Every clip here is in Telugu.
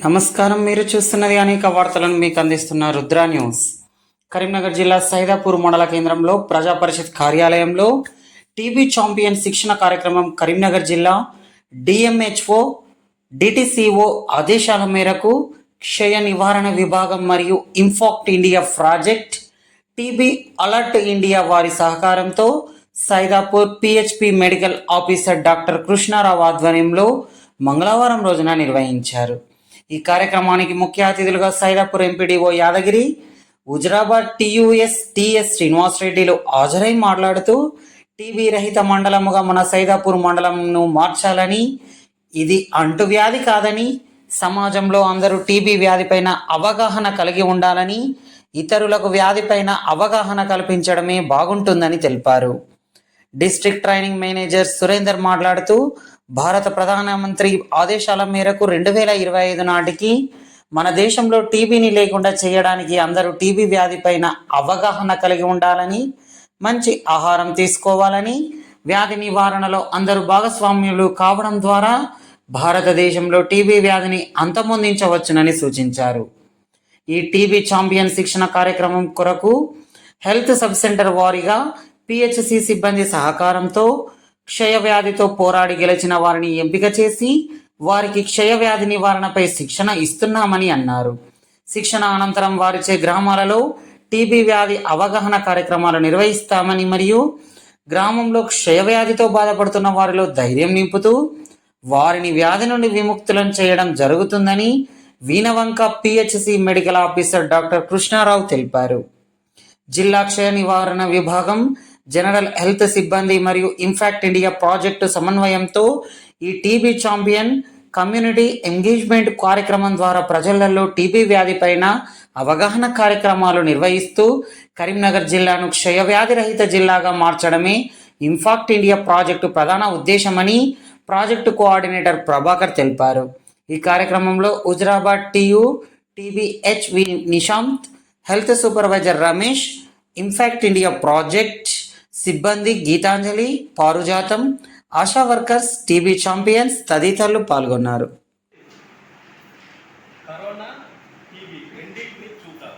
నమస్కారం. మీరు చూస్తున్నది అనేక వార్తలను మీకు అందిస్తున్న రుద్ర న్యూస్. కరీంనగర్ జిల్లా సైదాపూర్ మండల కేంద్రంలో ప్రజా పరిషత్ కార్యాలయంలో టీబీ ఛాంపియన్ శిక్షణ కార్యక్రమం కరీంనగర్ జిల్లా డిఎంహెచ్ఓ డిటిసిఓ ఆదేశాల మేరకు క్షయ నివారణ విభాగం మరియు impact India project TB alert India వారి సహకారంతో Saidapur PHC medical officer doctor Krishnarao ఆధ్వర్యంలో మంగళవారం రోజున నిర్వహించారు. ఈ కార్యక్రమానికి ముఖ్య అతిథులుగా సైదాపూర్ ఎంపీడీఓ యాదగిరి, హుజరాబాద్ టిఎస్ శ్రీనివాసరెడ్డిలు హాజరై మాట్లాడుతూ టీబీ రహిత మండలముగా మన సైదాపూర్ మండలంను మార్చాలని, ఇది అంటువ్యాధి కాదని, సమాజంలో అందరూ టీబీ వ్యాధిపైన అవగాహన కలిగి ఉండాలని, ఇతరులకు వ్యాధిపైన అవగాహన కల్పించడమే బాగుంటుందని తెలిపారు. డిస్ట్రిక్ట్ ట్రైనింగ్ మేనేజర్ సురేందర్ మాట్లాడుతూ భారత ప్రధానమంత్రి ఆదేశాల మేరకు 2025 నాటికి మన దేశంలో టీబీని లేకుండా చేయడానికి అందరూ టీబీ వ్యాధిపైన అవగాహన కలిగి ఉండాలని, మంచి ఆహారం తీసుకోవాలని, వ్యాధి నివారణలో అందరూ భాగస్వామ్యులు కావడం ద్వారా భారతదేశంలో టీబీ వ్యాధిని అంతమొందించవచ్చునని సూచించారు. ఈ టీబీ ఛాంపియన్ శిక్షణ కార్యక్రమం కొరకు హెల్త్ సబ్ సెంటర్ వారీగా పిహెచ్సి సిబ్బంది సహకారంతో క్షయవ్యాధితో పోరాడి గెలిచిన వారిని ఎంపిక చేసి వారికి క్షయవ్యాధి నివారణపై శిక్షణ ఇస్తున్నామని అన్నారు. శిక్షణ అనంతరం వారిచే గ్రామాలలో టీబీ వ్యాధి అవగాహన కార్యక్రమాలు నిర్వహిస్తామని మరియు గ్రామంలో క్షయవ్యాధితో బాధపడుతున్న వారిలో ధైర్యం నింపుతూ వారిని వ్యాధి నుండి విముక్తులను చేయడం జరుగుతుందని Veenavanka PHC medical officer doctor Krishna Rao తెలిపారు. జిల్లా క్షయ నివారణ విభాగం, జనరల్ హెల్త్ సిబ్బంది మరియు ఇంఫాక్ట్ ఇండియా ప్రాజెక్టు సమన్వయంతో ఈ టీబీ ఛాంపియన్ కమ్యూనిటీ ఎంగేజ్మెంట్ కార్యక్రమం ద్వారా ప్రజలలో టీబీ వ్యాధిపైన అవగాహన కార్యక్రమాలు నిర్వహిస్తూ కరీంనగర్ జిల్లాను క్షయవ్యాధి రహిత జిల్లాగా మార్చడమే ఇంఫాక్ట్ ఇండియా ప్రాజెక్టు ప్రధాన ఉద్దేశమని ప్రాజెక్టు కోఆర్డినేటర్ ప్రభాకర్ తెలిపారు. ఈ కార్యక్రమంలో Huzurabad TBHV Nishant, health supervisor Ramesh, impact India project సిబ్బంది Geetanjali, Parujatham, Asha workers, TB champions తదితరులు పాల్గొన్నారు. కరోనా టీబీ రెండింటిని చూద్దాం.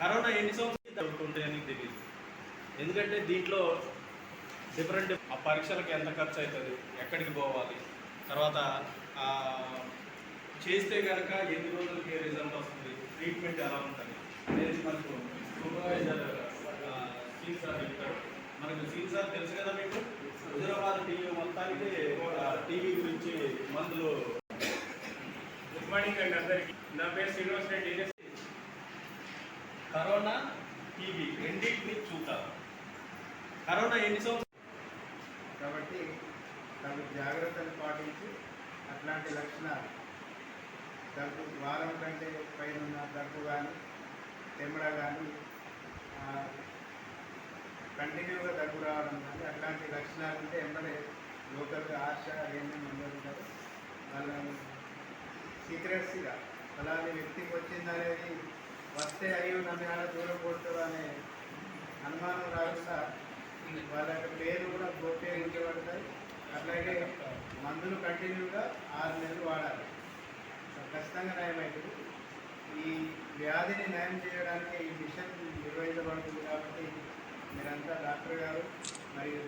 కరోనా ఎన్ని సంవత్సరాలు జరుగుతుంటాయని తెలియదు, ఎందుకంటే దీంట్లో డిఫరెంట్ ఆ పరీక్షలకు ఎంత ఖర్చు అవుతుంది, ఎక్కడికి పోవాలి, తర్వాత చేస్తే కనుక ఎన్ని రోజులకి రిజల్ట్ వస్తుంది, ట్రీట్మెంట్ ఎలా ఉంటుంది అనేది మనకు సూపర్వైజర్ సీన్ సార్ చెప్తారు. మనకు సీన్ సార్ తెలుసు కదా మీకు, హుజరాబాద్ టీవీ మొత్తానికి టీవీ గురించి మందులు. గుడ్ మార్నింగ్ అండి అందరికీ. నా పేరు శ్రీనివాస్ రెడ్డి. కరోనా టీవీ రెండింటిని చూద్దాం. కరోనా ఎన్ని సంవత్సరాలు కాబట్టి తగు జాగ్రత్తలు పాటించి అట్లాంటి లక్షణాలు దగ్గు, వారం కంటే పైన దగ్గు కానీ తెమ్మడ కానీ కంటిన్యూగా దగ్గు రావడం కానీ అట్లాంటి లక్షణాలు ఉంటే వెంబడే లోకల్గా ఆశ ఏమేమి ఉంటారు వాళ్ళని సీక్రెట్స్గా అలాంటి వ్యక్తికి వచ్చిందనేది వస్తే అయ్యో నన్ను ఆడ దూరం కొడుతుంది అనే అనుమానం రాకుండా వాళ్ళ యొక్క పేరు కూడా గోప్యీకరించబడతాయి. అట్లాగే మందులు కంటిన్యూగా 6 నెలలు వాడాలి, ఖచ్చితంగా నయమవుతుంది. ఈ వ్యాధిని నయం చేయడానికి ఈ మిషన్ నిర్వహించబడుతుంది. కాబట్టి మీరంతా డాక్టర్ గారు మరియు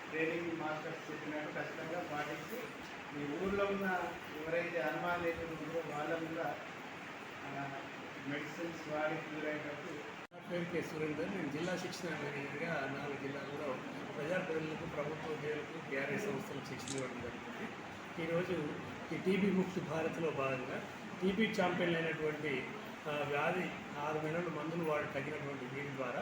ట్రైనింగ్ మాస్టర్స్ చెప్పినట్టు ఖచ్చితంగా పాటించి మీ ఊళ్ళో ఉన్న ఎవరైతే అనుమానం ఉందో వాళ్ళ మీద మెడిసిన్స్ వాడి క్యూర్ అయ్యేటట్టు. నా పేరు కె సురేందర్. నేను జిల్లా శిక్షణ మేనేజర్గా 4 జిల్లాల్లో ప్రజాప్రతినిధులకు, ప్రభుత్వ ఉద్యోగులకు, గ్యారేజ్ సంస్థలకు శిక్షణ ఇవ్వడం జరుగుతుంది. ఈరోజు ఈ టీబీ ముక్తి భారత్లో భాగంగా టీబీ ఛాంపియన్ అయినటువంటి వ్యాధి 6 నెలలు మందులు వాడి తగినటువంటి వీరి ద్వారా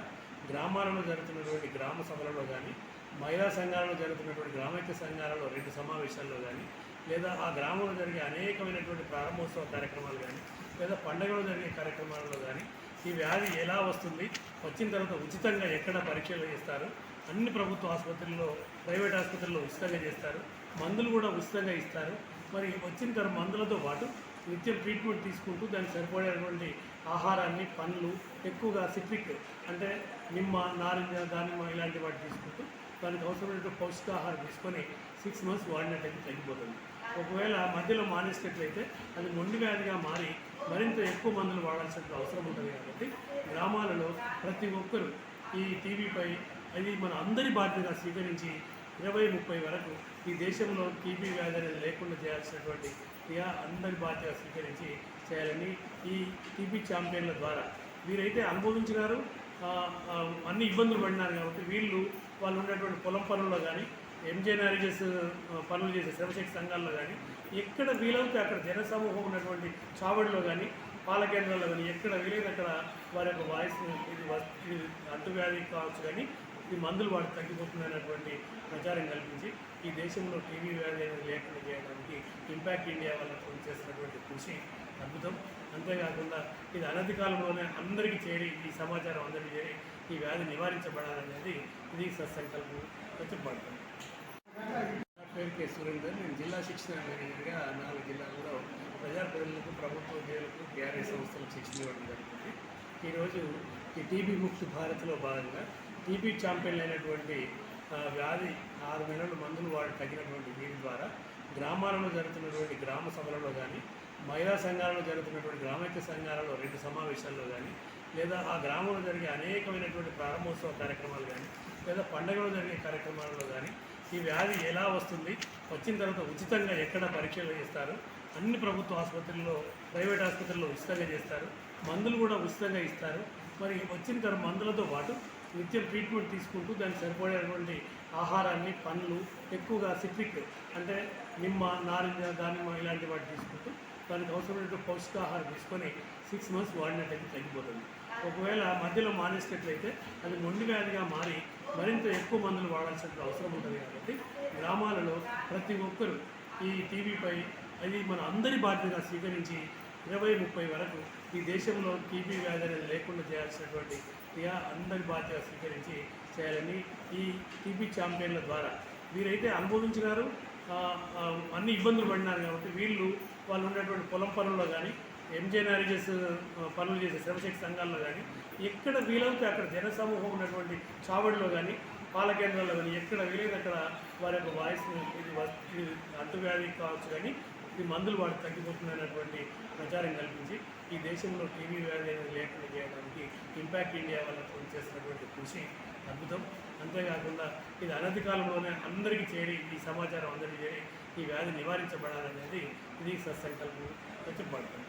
గ్రామాలలో జరుగుతున్నటువంటి గ్రామ సభలలో కానీ, మహిళా సంఘాలలో జరుగుతున్నటువంటి గ్రామైక్య సంఘాలలో 2 సమావేశాల్లో కానీ, లేదా ఆ గ్రామంలో జరిగే అనేకమైనటువంటి ప్రారంభోత్సవ కార్యక్రమాలు కానీ, లేదా పండుగలో జరిగే కార్యక్రమాలలో కానీ ఈ వ్యాధి ఎలా వస్తుంది, వచ్చిన తర్వాత ఉచితంగా ఎక్కడ పరీక్షలు చేస్తారు, అన్ని ప్రభుత్వ ఆసుపత్రుల్లో, ప్రైవేట్ ఆసుపత్రుల్లో ఉచితంగా చేస్తారు, మందులు కూడా ఉచితంగా ఇస్తారు. మరి వచ్చిన తర్వాత మందులతో పాటు నిత్యం ట్రీట్మెంట్ తీసుకుంటూ దానికి సరిపడేటువంటి ఆహారాన్ని, పండ్లు, ఎక్కువగా సిట్రిక్ అంటే నిమ్మ, నారింజ, దానిమ్మ ఇలాంటి వాటి తీసుకుంటూ దానికి అవసరమైన పౌష్టికాహారం తీసుకొని 6 months వాడినట్టయితే తగ్గిపోతుంది. ఒకవేళ మధ్యలో మానేసినట్లయితే అది మొండి వ్యాధిగా మారి మరింత ఎక్కువ మందులు వాడాల్సిన అవసరం ఉంటుంది. కాబట్టి గ్రామాలలో ప్రతి ఒక్కరూ ఈ టీబీపై అది మన అందరి బాధ్యతగా స్వీకరించి 20-30 వరకు ఈ దేశంలో టీబీ వ్యాధి అనేది లేకుండా చేయాల్సినటువంటి క్రియ అందరి బాధ్యత స్వీకరించి చేయాలని ఈ టీబీ ఛాంపియన్ల ద్వారా వీరైతే అనుభవించినారు, అన్ని ఇబ్బందులు పడినారు. కాబట్టి వాళ్ళు ఉన్నటువంటి పొలం పనుల్లో కానీ, ఎంజేఎన్ఆర్జీఎస్ పనులు చేసే శ్రమశక్తి సంఘాల్లో కానీ, ఎక్కడ వీలైతే అక్కడ జనసమూహం ఉన్నటువంటి చావడిలో కానీ, పాల కేంద్రాల్లో కానీ ఎక్కడ వీలైతే అక్కడ వారి యొక్క వాయిస్ ఇది అంటువ్యాధి కావచ్చు కానీ ఈ మందులు వాడి తగ్గిపోతుందనేటువంటి ప్రచారం కల్పించి ఈ దేశంలో టీబీ వ్యాధి అనేది లేకుండా చేయడానికి ఇంపాక్ట్ ఇండియా వాళ్ళతో చేస్తున్నటువంటి కృషి అద్భుతం. అంతేకాకుండా ఇది అనతి కాలంలోనే అందరికీ చేరి ఈ సమాచారం అందరికీ చేరి ఈ వ్యాధి నివారించబడాలనేది ఇది సత్సంకల్పం చెప్పబడుతుంది. నా పేరు కె సురేందర్. నేను జిల్లా శిక్షణ మేనేజర్గా 4 జిల్లాల్లో ప్రజాప్రతినిధులకు, ప్రభుత్వ ఉద్యోగులకు, టీఆర్ఎస్ సంస్థలకు శిక్షణ ఇవ్వడం జరుగుతుంది. ఈరోజు ఈ టీబీ ముక్తి భారత్లో భాగంగా టీబీ ఛాంపియన్లు అయినటువంటి వ్యాధి 6 నెలలు మందులు వాడి తగ్గినటువంటి వీరి ద్వారా గ్రామాలలో జరుగుతున్నటువంటి గ్రామ సభలలో కానీ, మహిళా సంఘాలలో జరుగుతున్నటువంటి గ్రామైక్య సంఘాలలో 2 సమావేశాల్లో కానీ, లేదా ఆ గ్రామంలో జరిగే అనేకమైనటువంటి ప్రారంభోత్సవ కార్యక్రమాలు కానీ, లేదా పండుగలో జరిగే కార్యక్రమాలలో కానీ ఈ వ్యాధి ఎలా వస్తుంది, వచ్చిన తర్వాత ఉచితంగా ఎక్కడ పరీక్షలు చేస్తారు, అన్ని ప్రభుత్వ ఆసుపత్రుల్లో, ప్రైవేట్ ఆసుపత్రుల్లో ఉచితంగా చేస్తారు, మందులు కూడా ఉచితంగా ఇస్తారు. మరి వచ్చిన తర్వాత మందులతో పాటు నిత్యం ట్రీట్మెంట్ తీసుకుంటూ దానికి సరిపడేటువంటి ఆహారాన్ని, పండ్లు, ఎక్కువగా సిట్రిక్ అంటే నిమ్మ, నారింజ, దానిమ్మ ఇలాంటి వాటి తీసుకుంటూ దానికి అవసరమైన పౌష్టికాహారం తీసుకొని 6 months వాడినట్టయితే తగ్గిపోతుంది. ఒకవేళ మధ్యలో మానేసినట్లయితే అది మొండి వ్యాధిగా మారి మరింత ఎక్కువ మందులు వాడాల్సిన అవసరం ఉంటుంది. కాబట్టి గ్రామాలలో ప్రతి ఒక్కరూ ఈ టీబీపై అది మన అందరి బాధ్యతగా స్వీకరించి 20-30 వరకు ఈ దేశంలో టీబీ వ్యాధి అనేది లేకుండా చేయాల్సినటువంటి క్రియ అందరి బాధ్యత స్వీకరించి చేయాలని ఈ టీబీ ఛాంపియన్ల ద్వారా వీరైతే అనుభవించినారు, అన్ని ఇబ్బందులు పడినారు. కాబట్టి వాళ్ళు ఉన్నటువంటి పొలం పనుల్లో కానీ, ఎంజేఎన్ఆర్జీఎస్ పనులు చేసే శ్రమశక్తి సంఘాల్లో కానీ, ఎక్కడ వీలైతే అక్కడ జనసమూహం ఉన్నటువంటి చావడిలో కానీ, పాల కేంద్రాల్లో కానీ ఎక్కడ వీలైతే అక్కడ వారి యొక్క వాయిస్ ఇది అంటువ్యాధి కావచ్చు కానీ ఈ మందులు వాడి తగ్గిపోతుందనేటువంటి ప్రచారం కల్పించి ఈ దేశంలో టీబీ వ్యాధి అనేది లేకుండా చేయడానికి ఇంపాక్ట్ ఇండియా వాళ్ళతో చేస్తున్నటువంటి కృషి అద్భుతం. అంతేకాకుండా ఇది అనతి కాలంలోనే అందరికీ చేరి ఈ సమాచారం అందరికీ చేరి ఈ వ్యాధి నివారించబడాలనేది ఇది సత్సంకల్పం చెప్పబడుతుంది.